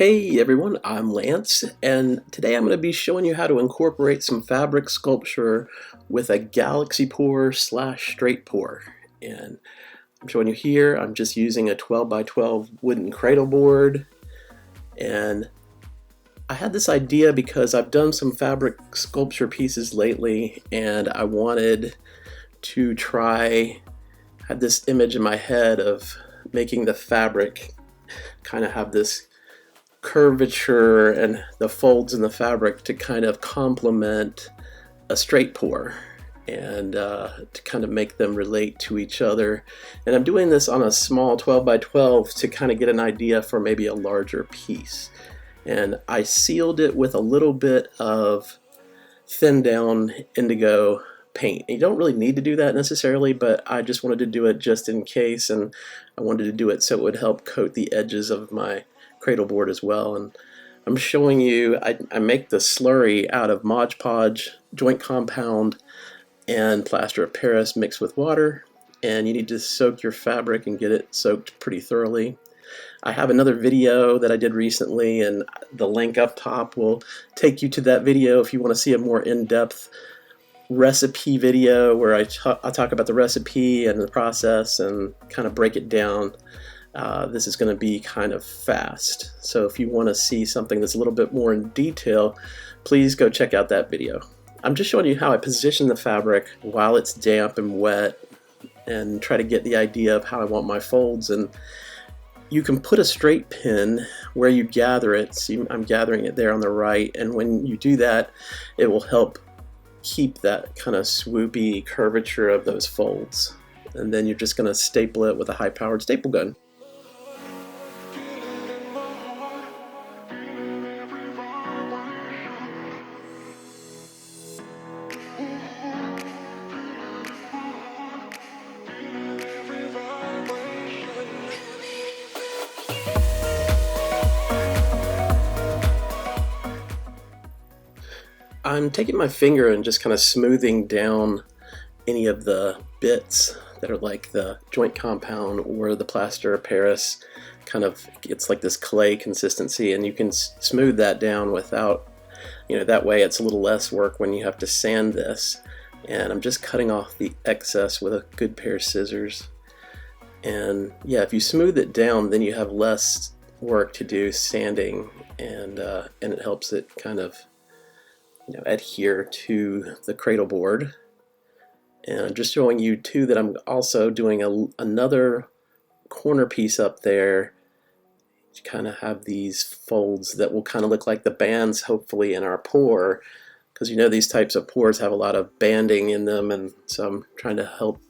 Hey everyone, I'm Lance, and today I'm going to be showing you how to incorporate some fabric sculpture with a galaxy pour slash straight pour. And I'm showing you here, I'm just using a 12 by 12 wooden cradle board. And I had this idea because I've done some fabric sculpture pieces lately, and I wanted to had this image in my head of making the fabric kind of have this curvature and the folds in the fabric to kind of complement a straight pour and to kind of make them relate to each other. And I'm doing this on a small 12 by 12 to kind of get an idea for maybe a larger piece. And I sealed it with a little bit of thin down indigo paint. You don't really need to do that necessarily, but I just wanted to do it just in case, and I wanted to do it so it would help coat the edges of my cradle board as well. And I'm showing you, I make the slurry out of Mod Podge, joint compound, and plaster of Paris mixed with water, and you need to soak your fabric and get it soaked pretty thoroughly. I have another video that I did recently, and the link up top will take you to that video if you want to see a more in-depth recipe video where I talk about the recipe and the process and kind of break it down. This is going to be kind of fast, so if you want to see something that's a little bit more in detail, please go check out that video. I'm just showing you how I position the fabric while it's damp and wet and try to get the idea of how I want my folds. And you can put a straight pin where you gather it. See, I'm gathering it there on the right, and when you do that, it will help keep that kind of swoopy curvature of those folds. And then you're just going to staple it with a high-powered staple gun. I'm taking my finger and just kind of smoothing down any of the bits that are like the joint compound or the plaster of Paris. Kind of, it's like this clay consistency, and you can smooth that down without, that way it's a little less work when you have to sand this. And I'm just cutting off the excess with a good pair of scissors. And yeah, if you smooth it down, then you have less work to do sanding, and it helps it kind of adhere to the cradle board. And I'm just showing you too that I'm also doing another corner piece up there to kind of have these folds that will kind of look like the bands hopefully in our pour, because these types of pours have a lot of banding in them, and so I'm trying to help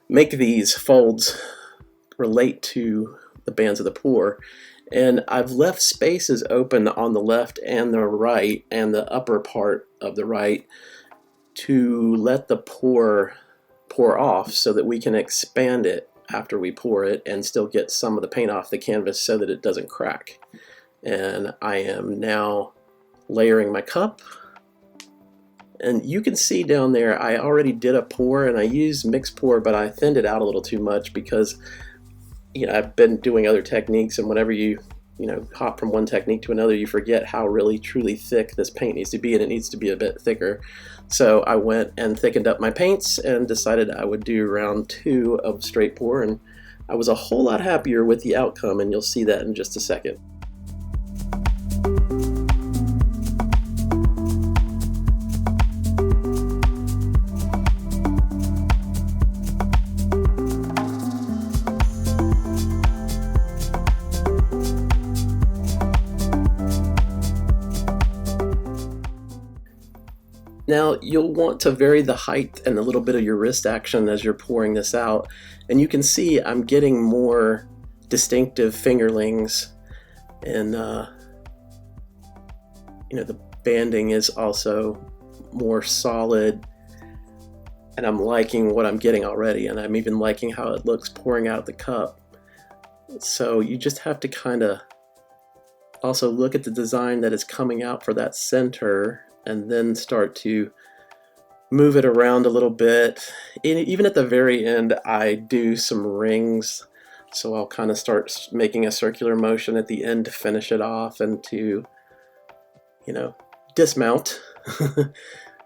make these folds relate to the bands of the pour. And I've left spaces open on the left and the right and the upper part of the right to let the pour off so that we can expand it after we pour it and still get some of the paint off the canvas so that it doesn't crack. And I am now layering my cup. And you can see down there I already did a pour, and I used mixed pour, but I thinned it out a little too much because I've been doing other techniques, and whenever you hop from one technique to another, you forget how really truly thick this paint needs to be, and it needs to be a bit thicker. So I went and thickened up my paints and decided I would do round 2 of straight pour, and I was a whole lot happier with the outcome, and you'll see that in just a second. Now you'll want to vary the height and a little bit of your wrist action as you're pouring this out, and you can see I'm getting more distinctive fingerlings, and the banding is also more solid, and I'm liking what I'm getting already, and I'm even liking how it looks pouring out the cup. So you just have to kind of also look at the design that is coming out for that center, and then start to move it around a little bit. Even at the very end, I do some rings So I'll kind of start making a circular motion at the end to finish it off and to, you know, dismount.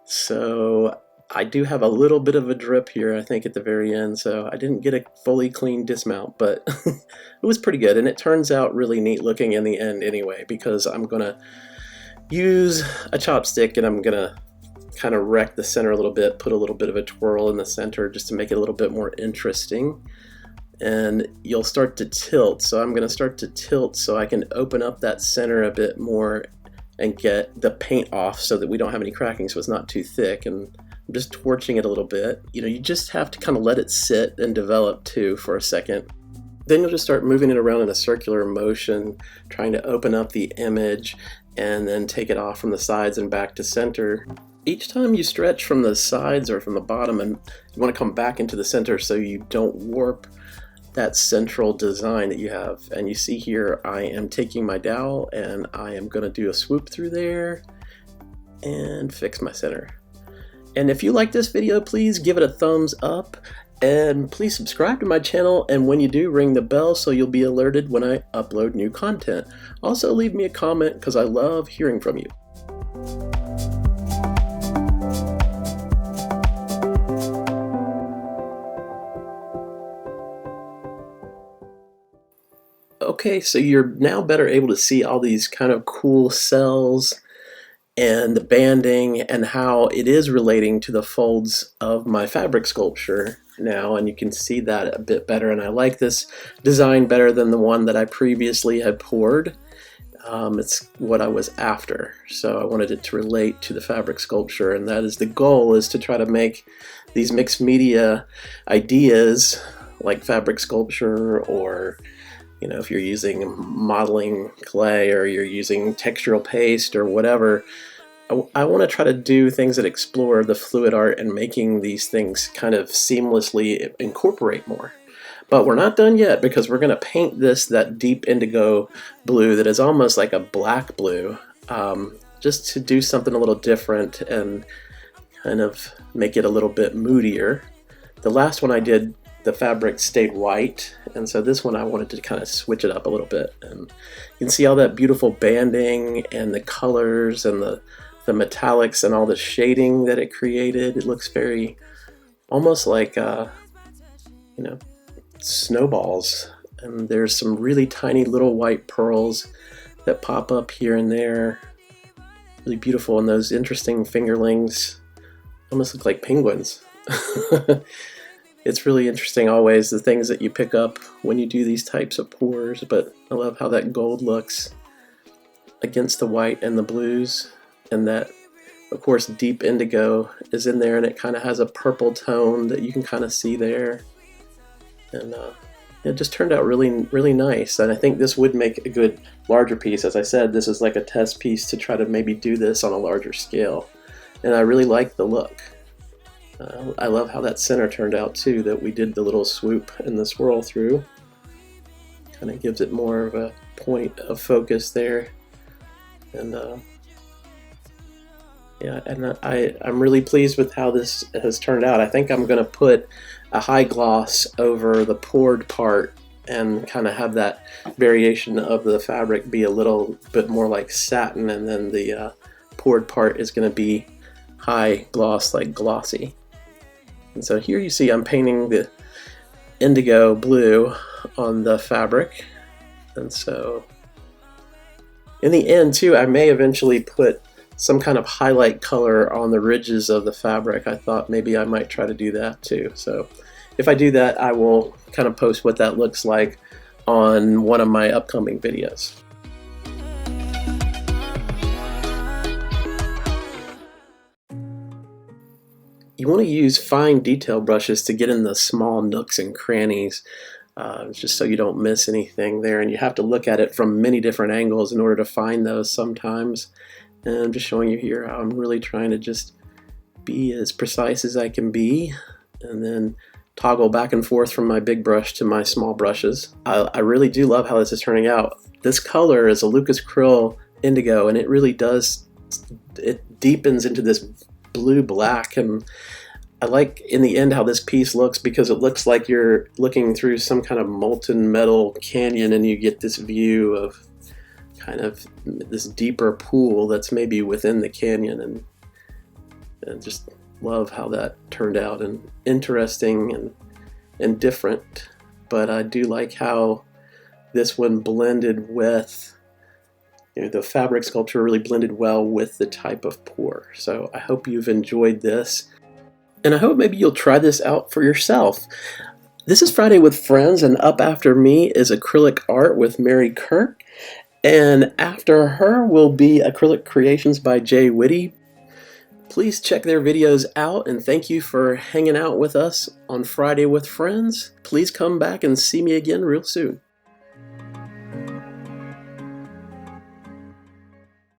So I do have a little bit of a drip here, I think, at the very end, so I didn't get a fully clean dismount, but it was pretty good, and it turns out really neat looking in the end anyway, because I'm gonna use a chopstick and I'm gonna kind of wreck the center a little bit, put a little bit of a twirl in the center just to make it a little bit more interesting. And you'll start to tilt, so I'm gonna start to tilt so I can open up that center a bit more and get the paint off so that we don't have any cracking, so it's not too thick. And I'm just torching it a little bit. You know, you just have to kind of let it sit and develop too for a second. Then you'll just start moving it around in a circular motion, trying to open up the image and then take it off from the sides and back to center. Each time you stretch from the sides or from the bottom, and you want to come back into the center so you don't warp that central design that you have. And you see here I am taking my dowel and I am going to do a swoop through there and fix my center. And if you like this video, please give it a thumbs up and please subscribe to my channel, and when you do, ring the bell so you'll be alerted when I upload new content. Also leave me a comment because I love hearing from you. Okay, so you're now better able to see all these kind of cool cells and the banding and how it is relating to the folds of my fabric sculpture now, and you can see that a bit better, and I like this design better than the one that I previously had poured. It's what I was after, so I wanted it to relate to the fabric sculpture, and that is the goal, is to try to make these mixed media ideas like fabric sculpture, or you know, if you're using modeling clay or you're using textural paste or whatever, I want to try to do things that explore the fluid art and making these things kind of seamlessly incorporate more. But we're not done yet, because we're going to paint this that deep indigo blue that is almost like a black blue, just to do something a little different and kind of make it a little bit moodier. The last one I did, the fabric stayed white, and so this one I wanted to kind of switch it up a little bit. And you can see all that beautiful banding and the colors and the metallics and all the shading that it created. It looks very, almost like, you know, snowballs. And there's some really tiny little white pearls that pop up here and there. Really beautiful, and those interesting fingerlings almost look like penguins. It's really interesting always, the things that you pick up when you do these types of pours, but I love how that gold looks against the white and the blues, and that, of course, deep indigo is in there, and it kind of has a purple tone that you can kind of see there. And it just turned out really, really nice, and I think this would make a good larger piece. As I said, this is like a test piece to try to maybe do this on a larger scale, and I really like the look. I love how that center turned out too, that we did the little swoop and the swirl through. Kind of gives it more of a point of focus there. And yeah, and I'm really pleased with how this has turned out. I think I'm going to put a high gloss over the poured part and kind of have that variation of the fabric be a little bit more like satin, and then the poured part is going to be high gloss, like glossy. And so here you see I'm painting the indigo blue on the fabric, and so in the end too, I may eventually put some kind of highlight color on the ridges of the fabric. I thought maybe I might try to do that too. So if I do that, I will kind of post what that looks like on one of my upcoming videos. You want to use fine detail brushes to get in the small nooks and crannies, just so you don't miss anything there, and you have to look at it from many different angles in order to find those sometimes. And I'm just showing you here how I'm really trying to just be as precise as I can be, and then toggle back and forth from my big brush to my small brushes. I really do love how this is turning out. This color is a Lucas Krill indigo, and it really does, it deepens into this blue black, and I like in the end how this piece looks, because it looks like you're looking through some kind of molten metal canyon and you get this view of kind of this deeper pool that's maybe within the canyon, and just love how that turned out, and interesting and different. But I do like how this one blended with, the fabric sculpture really blended well with the type of pour. So I hope you've enjoyed this, and I hope maybe you'll try this out for yourself. This is Friday with Friends, and up after me is acrylic art with Mary Kirk, and after her will be acrylic creations by Jay Whitty. Please check their videos out, and thank you for hanging out with us on Friday with Friends. Please come back and see me again real soon.